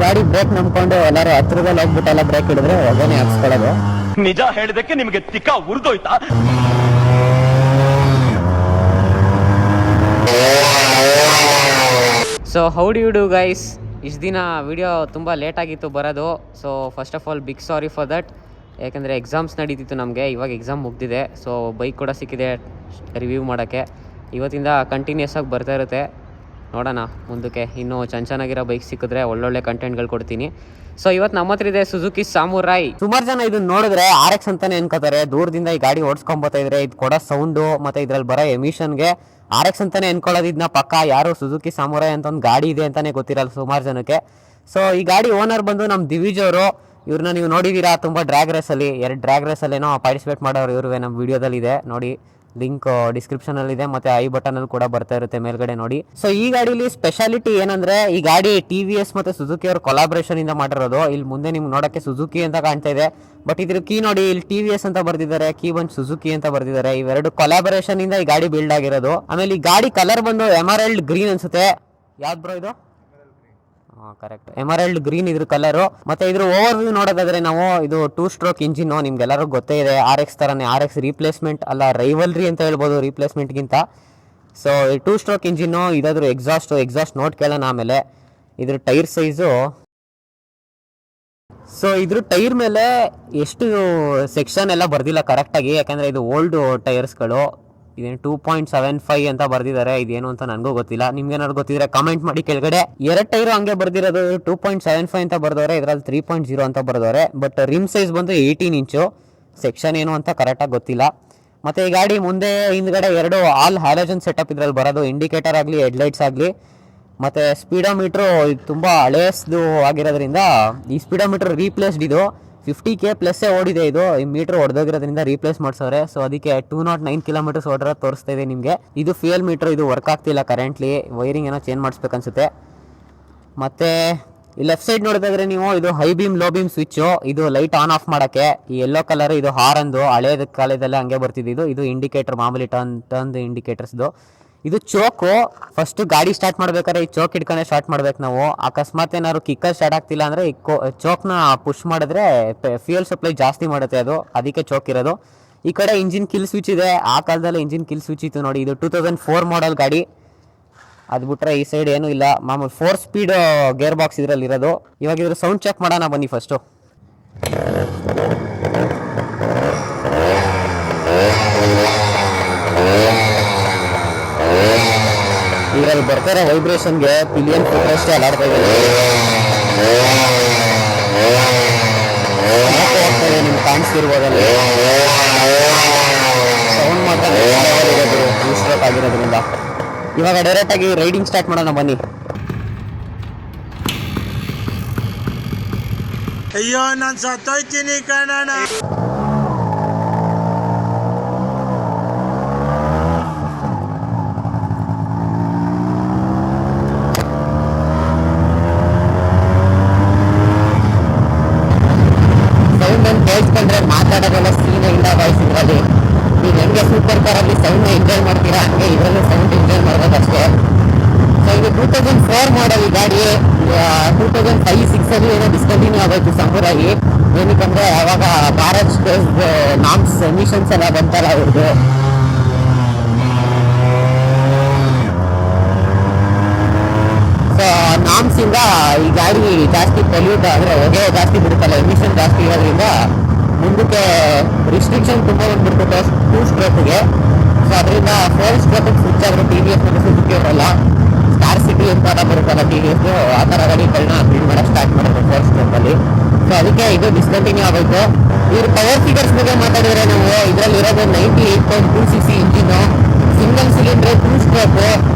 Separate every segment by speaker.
Speaker 1: ಗಾಡಿ ಬ್ರೇಕ್ ನಂಬ್ಕೊಂಡು ಎಲ್ಲರೂ ಹತ್ರದಲ್ಲಿ ಹೋಗ್ಬಿಟ್ಟೆಲ್ಲ ಬ್ರೇಕ್ ಹಿಡಿದ್ರೆ ಹೊಗನೆ ಹಾಕ್ಸ್ಕೊಳ್ಳೋದು.
Speaker 2: ನಿಜ ಹೇಳಿದಕ್ಕೆ ನಿಮಗೆ ತಿಕ್ಕ ಉರಿದೋಯ್ತಾ?
Speaker 3: So how do you do guys? ಇಷ್ಟು ದಿನ ವಿಡಿಯೋ ತುಂಬ ಲೇಟಾಗಿತ್ತು ಬರೋದು. So first of all big sorry for that. ಯಾಕೆಂದರೆ ಎಕ್ಸಾಮ್ಸ್ ನಡೀತಿತ್ತು ನಮಗೆ, ಇವಾಗ ಎಕ್ಸಾಮ್ ಮುಗ್ದಿದೆ. ಸೊ ಬೈಕ್ ಕೂಡ ಸಿಕ್ಕಿದೆ ರಿವ್ಯೂ ಮಾಡೋಕ್ಕೆ. ಇವತ್ತಿಂದ ಕಂಟಿನ್ಯೂಸ್ ಆಗಿ ಬರ್ತಾ ಇರುತ್ತೆ. ನೋಡೋಣ ಮುಂದಕ್ಕೆ ಇನ್ನೂ ಚೆನ್ನಾಗಿರೋ ಬೈಕ್ ಸಿಕ್ಕಿದ್ರೆ ಒಳ್ಳೊಳ್ಳೆ ಕಂಟೆಂಟ್ಗಳು ಕೊಡ್ತೀನಿ. ಸೊ ಇವತ್ತು ನಮ್ಮ ಹತ್ರ ಇದೆ ಸುಜುಕಿ ಸಾಮುರಾಯ್. ಸುಮಾರು ಜನ ಇದನ್ನ ನೋಡಿದ್ರೆ RX ಅಂತಾನೆ ಅನ್ಕೋತಾರೆ. ದೂರದಿಂದ ಈ ಗಾಡಿ ಓಡಿಸ್ಕೊಂಬತ್ತಾ ಇದ್ರೆ ಇದು ಕೊಡೋ ಸೌಂಡು ಮತ್ತು ಇದ್ರಲ್ಲಿ ಬರೋ ಎಮಿಷನ್ಗೆ RX ಅಂತಾನೆ ಅನ್ಕೊಳ್ಳೋದು. ಇದನ್ನ ಪಕ್ಕ ಯಾರು ಸುಜುಕಿ ಸಾಮುರಾಯ್ ಅಂತ ಒಂದು ಗಾಡಿ ಇದೆ ಅಂತಾನೆ ಗೊತ್ತಿರಲ್ಲ ಸುಮಾರು ಜನಕ್ಕೆ. ಸೊ ಈ ಗಾಡಿ ಓನರ್ ಬಂದು ನಮ್ಮ ದಿವಿಜ್ ಅವರು. ಇವ್ರನ್ನ ನೀವು ನೋಡಿದ್ದೀರಾ ತುಂಬ ಡ್ರ್ಯಾಗ್ ರೇಸಲ್ಲಿ, 2 ಡ್ರ್ಯಾಗ್ ರೇಸಲ್ಲೇನೋ ಪಾರ್ಟಿಸಿಪೇಟ್ ಮಾಡೋರು ಇವ್ರುವೆ. ನಮ್ಮ ವಿಡಿಯೋದಲ್ಲಿ ಇದೆ ನೋಡಿ, ಲಿಂಕ್ ಡಿಸ್ಕ್ರಿಪ್ಷನಲ್ಲಿ ಇದೆ, ಮತ್ತೆ ಐ ಬಟನಲ್ಲಿ ಕೂಡ ಬರ್ತಾ ಇರುತ್ತೆ ಮೇಲ್ಗಡೆ ನೋಡಿ. ಸೊ ಈ ಗಾಡಿಲಿ ಸ್ಪೆಷಾಲಿಟಿ ಏನಂದ್ರೆ ಈ ಗಾಡಿ TVS ಮತ್ತೆ ಸುಜುಕಿ ಅವ್ರ ಕೊಲಾಬ್ರೇಷನ್ ಇಂದ ಮಾಡಿರೋದು. ಇಲ್ಲಿ ಮುಂದೆ ನಿಮ್ಗೆ ನೋಡಕ್ಕೆ ಸುಜುಕಿ ಅಂತ ಕಾಣ್ತಾ ಇದೆ, ಬಟ್ ಇದ್ರ ಕೀ ನೋಡಿ ಇಲ್ಲಿ TVS ಅಂತ ಬರ್ದಿದ್ದಾರೆ, ಕೀ ಬಂದು ಸುಜುಕಿ ಅಂತ ಬರ್ದಿದ್ದಾರೆ. ಇವೆರಡು ಕೊಲಾಬರೇಷನ್ ಇಂದ ಈ ಗಾಡಿ ಬಿಲ್ಡ್ ಆಗಿರೋದು. ಆಮೇಲೆ ಈ ಗಾಡಿ ಕಲರ್ ಬಂದು ಎಮರಲ್ಡ್ ಗ್ರೀನ್ ಅನ್ಸುತ್ತೆ. ಯಾವ್ದು ಬ್ರೋ ಇದು? ಕರೆಕ್ಟ್, ಎಮರಲ್ಡ್ ಗ್ರೀನ್ ಇದ್ರ ಕಲರು. ಮತ್ತೆ ಇದ್ರ ಓವರ್ ವ್ಯೂ ನೋಡೋದಾದ್ರೆ ನಾವು, ಇದು 2 ಸ್ಟ್ರೋಕ್ ಇಂಜಿನ್ ನಿಮ್ಗೆಲ್ಲರೂ ಗೊತ್ತೇ ಇದೆ. RX ತರನೇ, RX ರೀಪ್ಲೇಸ್ಮೆಂಟ್ ಅಲ್ಲ, ರೈವಲ್ರಿ ಅಂತ ಹೇಳ್ಬೋದು ರೀಪ್ಲೇಸ್ಮೆಂಟ್ಗಿಂತ. So 2 stroke engine. ಇದಾದ್ರು ಎಕ್ಸಾಸ್ಟ್ ನೋಟ್ ಕೇಳೋಣ ಆಮೇಲೆ. ಇದ್ರ ಟೈರ್ ಸೈಜು, ಸೊ ಇದ್ರ ಟೈರ್ ಮೇಲೆ ಎಷ್ಟು ಸೆಕ್ಷನ್ ಎಲ್ಲ ಬರ್ದಿಲ್ಲ ಕರೆಕ್ಟಾಗಿ, ಯಾಕಂದ್ರೆ ಇದು ಓಲ್ಡ್ ಟೈರ್ಸ್ಗಳು. ಇದೇನು 2.75 ಅಂತ ಬರ್ದಿದ್ದಾರೆ. ಇದೇನು ಅಂತ ನನಗೂ ಗೊತ್ತಿಲ್ಲ, ನಿಮ್ಗೆ ಏನಾದ್ರು ಗೊತ್ತಿದ್ರೆ ಕಮೆಂಟ್ ಮಾಡಿ ಕೆಳಗಡೆ. 2 ಟೈರು ಹಂಗೆ ಬರ್ದಿರೋದು, 2.75 ಅಂತ ಬರ್ದವ್ರೆ, ಇದ್ರಲ್ಲಿ 3.0 ಅಂತ ಬರ್ದವ್ರೆ. ಬಟ್ ರಿಮ್ ಸೈಜ್ ಬಂದು 18 ಇಂಚು. ಸೆಕ್ಷನ್ ಏನು ಅಂತ ಕರೆಕ್ಟಾಗಿ ಗೊತ್ತಿಲ್ಲ. ಮತ್ತೆ ಈ ಗಾಡಿ ಮುಂದೆ ಹಿಂದ್ಗಡೆ 2 ಆಲ್ ಹ್ಯಾಲೋಜನ್ ಸೆಟಪ್ ಇದ್ರಲ್ಲಿ ಬರೋದು, ಇಂಡಿಕೇಟರ್ ಆಗಲಿ ಹೆಡ್ಲೈಟ್ಸ್ ಆಗಲಿ. ಮತ್ತು ಸ್ಪೀಡೋಮೀಟ್ರು ತುಂಬ ಹಳೇಸ್ದು ಆಗಿರೋದ್ರಿಂದ ಈ ಸ್ಪೀಡೋಮೀಟ್ರ್ ರೀಪ್ಲೇಸ್ಡ್. ಇದು 50K ಪ್ಲಸ್ಸೇ ಓಡಿದೆ. ಇದು ಈ ಮೀಟ್ರ್ ಹೊಡೆದೋಗಿರೋದ್ರಿಂದ ರೀಪ್ಲೇಸ್ ಮಾಡ್ಸೋರೆ. ಸೊ ಅದಕ್ಕೆ 209 ಕಿಲೋಮೀಟರ್ಸ್ ಓಡಿರೋ ತೋರಿಸ್ತಾ ಇದೆ ನಿಮಗೆ. ಇದು ಫ್ಯೂಯಲ್ ಮೀಟ್ರ್, ಇದು ವರ್ಕ್ ಆಗ್ತಿಲ್ಲ ಕರೆಂಟ್ಲಿ. ವೈರಿಂಗ್ ಏನೋ ಚೇಂಜ್ ಮಾಡಿಸ್ಬೇಕನ್ಸುತ್ತೆ. ಮತ್ತು ಈ ಲೆಫ್ಟ್ ಸೈಡ್ ನೋಡಿದ್ರೆ ನೀವು, ಇದು high beam low beam switch. ಇದು ಲೈಟ್ ಆನ್ ಆಫ್ ಮಾಡೋಕ್ಕೆ. ಈ ಯೆಲ್ಲೋ ಕಲರ್ ಇದು ಹಾರಂದು, ಹಳೇದ ಕಾಲದಲ್ಲೇ ಹಂಗೆ ಬರ್ತಿದ್ದು. ಇದು ಇಂಡಿಕೇಟರ್, ಮಾಮೂಲಿ ಟರ್ನ್ ಇಂಡಿಕೇಟರ್ಸ್ದು. ಇದು ಚೋಕು. ಫಸ್ಟ್ ಗಾಡಿ ಸ್ಟಾರ್ಟ್ ಮಾಡ್ಬೇಕಾದ್ರೆ ಈ ಚೋಕ್ ಹಿಡ್ಕೊಂಡೆ ಸ್ಟಾರ್ಟ್ ಮಾಡ್ಬೇಕು ನಾವು. ಅಕಸ್ಮಾತ್ ಏನಾದ್ರು ಕಿಕ್ಕರ್ ಸ್ಟಾರ್ಟ್ ಆಗ್ತಿಲ್ಲ ಅಂದ್ರೆ ಈ ಚೋಕ್ನ ಪುಷ್ ಮಾಡಿದ್ರೆ ಫ್ಯೂಯಲ್ ಸಪ್ಲೈ ಜಾಸ್ತಿ ಮಾಡುತ್ತೆ ಅದು, ಅದಕ್ಕೆ ಚೋಕ್ ಇರೋದು. ಈ ಕಡೆ ಇಂಜಿನ್ ಕಿಲ್ ಸ್ವಿಚ್ ಇದೆ. ಆ ಕಾಲದಲ್ಲಿ ಇಂಜಿನ್ ಕಿಲ್ ಸ್ವಿಚ್ ಇತ್ತು ನೋಡಿ. ಇದು 2004 ಮಾಡಲ್ ಗಾಡಿ. ಅದು ಬಿಟ್ರೆ ಈ ಸೈಡ್ ಏನೂ ಇಲ್ಲ. ಮಾಮೂಲಿ 4 ಸ್ಪೀಡ್ ಗೇರ್ ಬಾಕ್ಸ್ ಇದರಲ್ಲಿ ಇರೋದು. ಇವಾಗ ಇದ್ರ ಸೌಂಡ್ ಚೆಕ್ ಮಾಡೋಣ ಬನ್ನಿ ಫಸ್ಟು. ಇದರಲ್ಲಿ ಬರ್ತಾರೆ ವೈಬ್ರೇಷನ್ಗೆ ಪಿಲಿಯನ್ ಫುಟ್ರಷ್ಟೇ ಅಲಾಡ್ತಾ ಇದೆ. ನಿಮ್ಗೆ ಕಾಣಿಸ್ತಿರ್ಬೋದಲ್ಲಿ ಸೌಂಡ್ ಮಾತ್ರ ಸ್ಟ್ರೋಕ್ ಆಗಿರೋದ್ರಿಂದ. ಇವಾಗ ಡೈರೆಕ್ಟಾಗಿ ರೈಡಿಂಗ್ ಸ್ಟಾರ್ಟ್ ಮಾಡೋಣ ಬನ್ನಿ.
Speaker 4: ಅಯ್ಯೋ ನಾನು ಸತ್ತೋಯ್ತೀನಿ ಕಣಣ್ಣ.
Speaker 1: ಕೇಳಿಸ್ಕೊಂಡ್ರೆ ಮಾತಾಡೋದೆಲ್ಲ ಸೀನ್ ಇಲ್ಲ ವಾಯ್ಸ್. ಇದರಲ್ಲಿ ನೀವು ಹೆಂಗೆ ಸೂಪರ್ ಕಾರಲ್ಲಿ ಸೌಂಡ್ನ ಎಂಜಾಯ್ ಮಾಡ್ತೀರಾ ಹಂಗೆ ಇದರಲ್ಲೂ ಸೌಂಡ್ ಎಂಜಾಯ್ ಮಾಡ್ಬೇಕಷ್ಟೇ. ಸೊ ಇದು 2004 ಮಾಡಲ್ ಈ ಗಾಡಿ. 2005-06 ಏನೋ ಡಿಸ್ಕಂಟಿನ್ಯೂ ಆಗೋಯ್ತು ಸಾಮುರಾಯಿ. ಏನಕ್ಕಂದ್ರೆ ಅವಾಗ ಭಾರತ್ ಸ್ಟೇಜ್ ನಾಮ್ಸ್ ಎಮಿಷನ್ಸ್ ಎಲ್ಲ ಬಂತಲ್ಲ ಅವ್ರದ್ದು. ಸೊ ನಾಮ್ಸಿಂದ ಈ ಗಾಡಿ ಜಾಸ್ತಿ ಪೊಲ್ಯೂಟ್ ಅಂದರೆ ಹೊಗೆ ಜಾಸ್ತಿ ಬಿಡುತ್ತಲ್ಲ, ಎಮಿಷನ್ ಜಾಸ್ತಿ ಇರೋದ್ರಿಂದ ಮುಂದಕ್ಕೆ ರಿಸ್ಟ್ರಿಕ್ಷನ್ ತುಂಬ ಬಂದ್ಬಿಡ್ತದೆ 2 ಸ್ಟ್ರೋಕ್ಗೆ. ಸೊ ಅದರಿಂದ 4 ಸ್ಟ್ರೋಕಿಗೆ ಸ್ವಿಚ್ ಆದರೂ TVS ಮತ್ತು ಸುಜುಕಿ ಅವರಲ್ಲ, ಸ್ಟಾರ್ ಸಿಟಿ ಅಂತ ಬರುತ್ತಲ್ಲ TVS, ಆ ಥರ ಗಾಡಿಗಳನ್ನ ಬಿಲ್ಡ್ ಮಾಡೋಕ್ಕೆ ಸ್ಟಾರ್ಟ್ ಮಾಡೋದು 4 ಸ್ಟ್ರೋಕಲ್ಲಿ. ಸೊ ಅದಕ್ಕೆ ಇದು ಡಿಸ್ಕಂಟಿನ್ಯೂ ಆಗೋಯ್ತು. ಇವ್ರ ಪವರ್ ಫಿಗರ್ಸ್ ಬಗ್ಗೆ ಮಾತಾಡಿದ್ರೆ ನಾವು, ಇದರಲ್ಲಿ ಇರೋದು 98.2 cc engine, single cylinder, 2 stroke,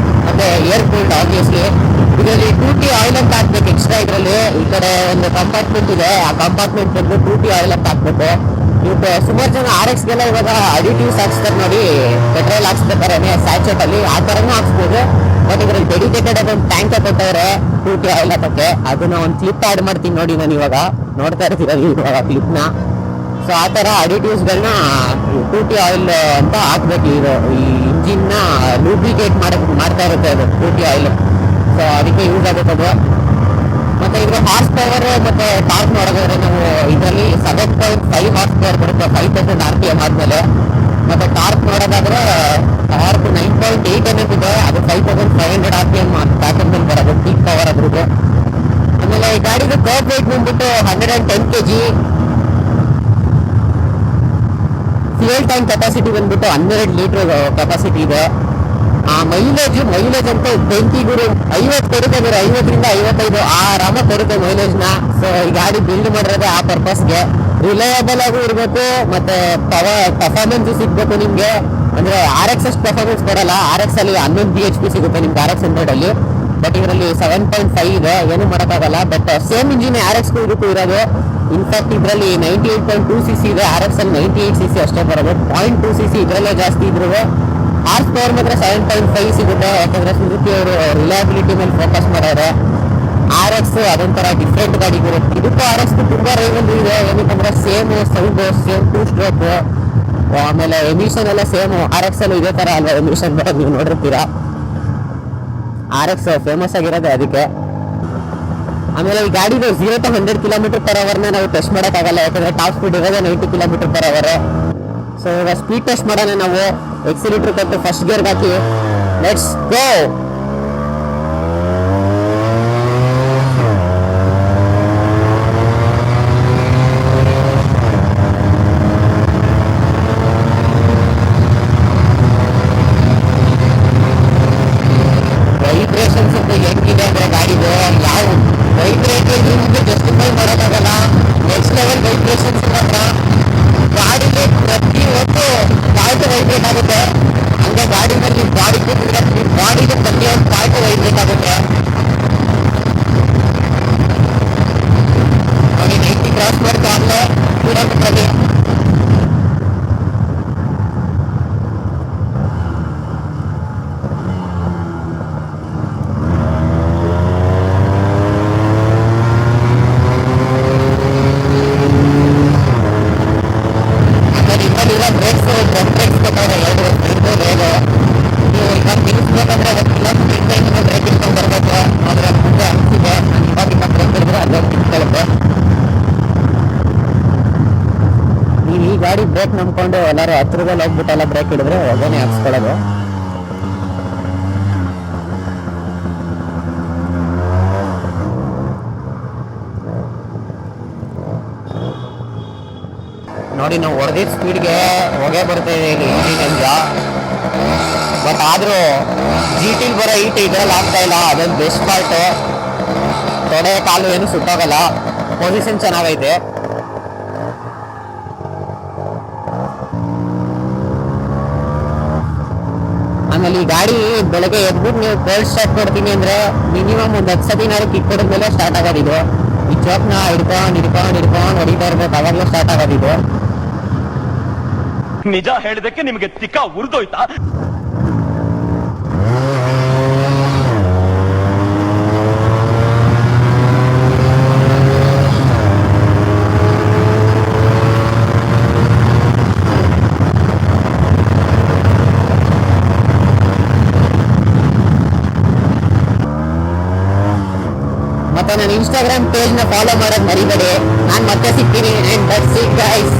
Speaker 1: ಮತ್ತೆ ಏರ್ ಕೂಲ್ಡ್ ಆಬ್ವಿಯಸ್ಲಿ. ಇದರಲ್ಲಿ 2T ಆಯಿಲ್ ಅಂತ ಹಾಕ್ಬೇಕು ಎಕ್ಸ್ಟ್ರಾ. ಇದರಲ್ಲಿ ಈ ಕಡೆ ಒಂದು ಕಂಪಾರ್ಟ್ಮೆಂಟ್ ಇದೆ, ಆ ಕಂಪಾರ್ಟ್ಮೆಂಟ್ ಬಂದು 2T ಆಯಿಲ್ ಅಂತ ಹಾಕ್ಬೇಕು. ಇವಾಗ ಸುಮಾರು ಜನ RXಗೆಲ್ಲ ಇವಾಗ ಅಡಿಟಿವ್ಸ್ ಹಾಕ್ಸ್ತಾರೆ ನೋಡಿ, ಪೆಟ್ರೋಲ್ ಹಾಕ್ಸ್ಬೇಕಾರೆ ಸ್ಯಾಚೆಟ್ ಅಲ್ಲಿ, ಆ ಥರನೂ ಹಾಕ್ಸ್ಬೋದು. ಬಟ್ ಇದ್ರಲ್ಲಿ ಡೆಡಿಕೇಟೆಡ್ ಅದೊಂದು ಟ್ಯಾಂಕ್ ಕೊಟ್ಟವ್ರೆ 2T ಆಯಿಲ್ ಹಾಕಕ್ಕೆ. ಅದನ್ನ ಒಂದು ಕ್ಲಿಪ್ ಆ್ಯಡ್ ಮಾಡ್ತೀನಿ ನೋಡಿ, ನಾನು ಇವಾಗ ನೋಡ್ತಾ ಇರ್ತೀರಲ್ಲ ಇವಾಗ ಕ್ಲಿಪ್ನ. ಸೊ ಆ ಥರ ಅಡಿಟಿವ್ಸ್ಗಳನ್ನ 2T ಆಯಿಲ್ ಅಂತ ಹಾಕ್ಬೇಕು. ಈ ಇಂಜಿನ್ನ ಲೂಬ್ರಿಕೇಟ್ ಮಾಡ್ತಾ ಇರುತ್ತೆ ಅದು 2T ಆಯಿಲ್. ಸೊ ಅದಕ್ಕೆ ಯೂಸ್ ಆಗುತ್ತದು. ಮತ್ತು ಇದ್ರ ಹಾರ್ಸ್ ಪವರ್ ಮತ್ತೆ ಟಾರ್ಕ್ ನೋಡೋದಾದ್ರೆ ನಾವು ಇದರಲ್ಲಿ 7.5 ಹಾರ್ಸ್ ಪವರ್ ಬರುತ್ತೆ 5000 RPM ಆದ್ಮೇಲೆ. ಮತ್ತೆ ಟಾರ್ಕ್ ನೋಡೋದಾದ್ರೆ ಟಾರ್ಕ್ 9.8 NF ಇದೆ, ಅದು 5500 RPM ಪ್ಯಾಟರ್ನ್ ಮೇಲೆ ಬರೋದು ಪೀಕ್ ಪವರ್ ಅದ್ರದ್ದು. ಆಮೇಲೆ ಈ ಗಾಡಿದು ಕರ್ವ್ ವೇಟ್ ಬಂದ್ಬಿಟ್ಟು 110 kg. ಫ್ಯೂಯಲ್ ಟ್ಯಾಂಕ್ ಕೆಪಾಸಿಟಿ ಬಂದ್ಬಿಟ್ಟು 12 ಲೀಟರ್ ಕೆಪಾಸಿಟಿ ಇದೆ. ಮೈಲೇಜ್ ಅಂತೂ ಬೆಂಕಿ ಗುರು 50 ಕೊಡುತ್ತೆ ಗುರು, 50ರಿಂದ 55 ಆರಾಮ ಕೊಡುತ್ತೆ ಮೈಲೇಜ್ನ. ಸೊ ಈ ಗಾಡಿ ಬಿಲ್ಡ್ ಮಾಡಿರೋದೇ ಆ ಪರ್ಪಸ್ಗೆ. ರಿಲಯಬಲ್ ಆಗೂ ಇರಬೇಕು, ಮತ್ತೆ ಪರ್ಫಾರ್ಮೆನ್ಸ್ ಸಿಗ್ಬೇಕು ನಿಮ್ಗೆ. ಅಂದ್ರೆ RX ಅಷ್ಟು ಪರ್ಫಾರ್ಮೆನ್ಸ್ ಕೊಡಲ್ಲ, RX ಅಲ್ಲಿ 11 BHP ಸಿಗುತ್ತೆ ನಿಮ್ಗೆ RX 100 ಅಲ್ಲಿ. ಬಟ್ ಇದರಲ್ಲಿ 7.5 ಇದೆ, ಏನು ಮಾಡೋಕ್ಕಾಗಲ್ಲ. ಬಟ್ ಸೇಮ್ ಇಂಜಿನ್ RX ಇದಕ್ಕೂ ಇರೋದು. ಇನ್ಫ್ಯಾಕ್ಟ್ ಇದರಲ್ಲಿ 98.2 cc ಇದೆ, RX ಅಲ್ಲಿ 98 cc ಅಷ್ಟೇ ಬರೋದು. 0.2 cc ಇದರಲ್ಲೇ ಜಾಸ್ತಿ ಇದ್ರು. ಹಾರ್ಸ್ ಪವರ್ ಮಾತ್ರ 7.5 ಸಿಗುತ್ತೆ, ಯಾಕಂದ್ರೆ ಸುಜುಕಿ ಅವರು ರಿಲಯಬಿಲಿಟಿ ಮೇಲೆ ಫೋಕಸ್ ಮಾಡೋರೆ. RX ಅದೊಂಥರ ಡಿಫ್ರೆಂಟ್ ಗಾಡಿ ಬರುತ್ತೆ. ಇದಕ್ಕೂ RX ತುಂಬಾ ರೈವಲ್ ಇದೆ, ಏನಕ್ಕಂದ್ರೆ ಸೇಮ್ ಸೌಂಡ್, ಸೇಮ್ 2 ಸ್ಟ್ರೋಕ್, ಆಮೇಲೆ ಎಮಿಷನ್ ಎಲ್ಲ ಸೇಮ್. RX ಅಲ್ಲೂ ಇದೇ ತರ ಅಲ್ವಾ ಎಮಿಷನ್ ಬರೋದು, ನೀವು ನೋಡಿರ್ತೀರಾ. RX ಫೇಮಸ್ ಆಗಿರೋದೇ ಅದಕ್ಕೆ. ಆಮೇಲೆ ಈ ಗಾಡಿದು 0 to 100 km/h ನಾವು ಟೆಸ್ಟ್ ಮಾಡೋಕ್ಕಾಗಲ್ಲ, ಯಾಕಂದ್ರೆ ಟಾಪ್ ಸ್ಪೀಡ್ ಇರೋದೇ 90 km/h. ಸೊ ಇವಾಗ ಸ್ಪೀಡ್ ಟೆಸ್ಟ್ ಮಾಡೋಣ ನಾವು. ಎಕ್ಸಿಲೇಟರ್ ಕೊಟ್ಟು ಫಸ್ಟ್ ಗೇರ್ಗೆ ಹಾಕಿ ಲೆಟ್ಸ್ ಗೋ. ವೈಬ್ರೇಷನ್ಸ್ ಹೆಂಗಿದೆ ಅಂದ್ರೆ ಗಾಡಿದು ಯಾವ ವೈಬ್ರೇಟರ್ ಜಸ್ಟಿಫೈ ಮಾಡೋಕ್ಕಾಗಲ್ಲ. ನೆಕ್ಸ್ಟ್ ಲೆವೆಲ್ ವೈಬ್ರೇಷನ್ಸ್ ಮಾತ್ರ ಗಾಡಿಗೆ ಪ್ರತಿ ಒಂದು ಪಾರ್ಟ್ ವೈಬ್ರೇಟ್ ಆಗುತ್ತೆ. ಹಂಗೆ ಗಾಡಿ ಮೇಲೆ ಬಾಡಿ ಕೂತಿದ್ರೆ ಬಾಡಿಗೆ ಪ್ರತಿಯೊಂದು ಪಾರ್ಟ್ ವೈಬ್ರೇಟ್ ಆಗುತ್ತೆ. ನೋಡಿ 90 ಕ್ರಾಸ್ ಮಾಡ್ತಾ ಆಗಲೇ ಕೂಡ ಗಾಡಿ ಬ್ರೇಕ್ ನಂಬ್ಕೊಂಡು ಎಲ್ಲರೂ ಹತ್ರದಲ್ಲಿ ಹೋಗ್ಬಿಟ್ಟೆಲ್ಲ ಬ್ರೇಕ್ ಹಿಡಿದ್ರೆ ಹೊಗನೆ ಹಾಕ್ಸ್ಕೊಳ್ಳೋದು. ನೋಡಿ ನಾವು ಹೊಡೆದಿದ್ದ ಸ್ಪೀಡ್ಗೆ ಹೊಗೆ ಬರ್ತಾಯಿದೆ ಇಲ್ಲಿ ಇಂಜಿನಿಂದ. ಬಟ್ ಆದರೂ GT ಬರೋ ಈಟ್ ಇದರಲ್ಲಿ ಆಗ್ತಾ ಇಲ್ಲ, ಅದೊಂದು ಬೆಸ್ಟ್ ಪಾರ್ಟು. ತೊಡೆ ಕಾಲು ಏನು ಸುಟ್ಟೋಗಲ್ಲ, ಪೊಸಿಷನ್ ಚೆನ್ನಾಗೈತೆ. ಆಮೇಲೆ ಈ ಗಾಡಿ ಬೆಳಗ್ಗೆ ಎದ್ಬಿಟ್ಟು ನೀವು ಕೋಲ್ಡ್ ಸ್ಟಾರ್ಟ್ ಕೊಡ್ತೀನಿ ಅಂದ್ರೆ ಮಿನಿಮಮ್ ಒಂದು 10 ಸತಿನಾರು ಕಿಕ್ ಕೊಡಿದ್ಮೇಲೆ ಸ್ಟಾರ್ಟ್ ಆಗೋದಿದು. ಈ ಚೋಕ್ನ ಹಿಡ್ಕೊಂಡು ಹೊಡಿತಾ ಇರ್ಬೇಕು, ಅವಾಗಲೂ ಸ್ಟಾರ್ಟ್ ಆಗೋದಿದು.
Speaker 2: ನಿಜ ಹೇಳಿದಕ್ಕೆ ನಿಮಗೆ ತಿಕ್ಕ ಉರಿದೋಯ್ತಾ?
Speaker 1: ಮತ್ತೆ ನನ್ನ ಇನ್ಸ್ಟಾಗ್ರಾಮ್ ಪೇಜ್ನ ಫಾಲೋ ಮಾಡೋದು ಮರಿಬೇಡಿ. ನಾನು ಮತ್ತೆ ಸಿಗ್ತೀನಿ. And that's it guys.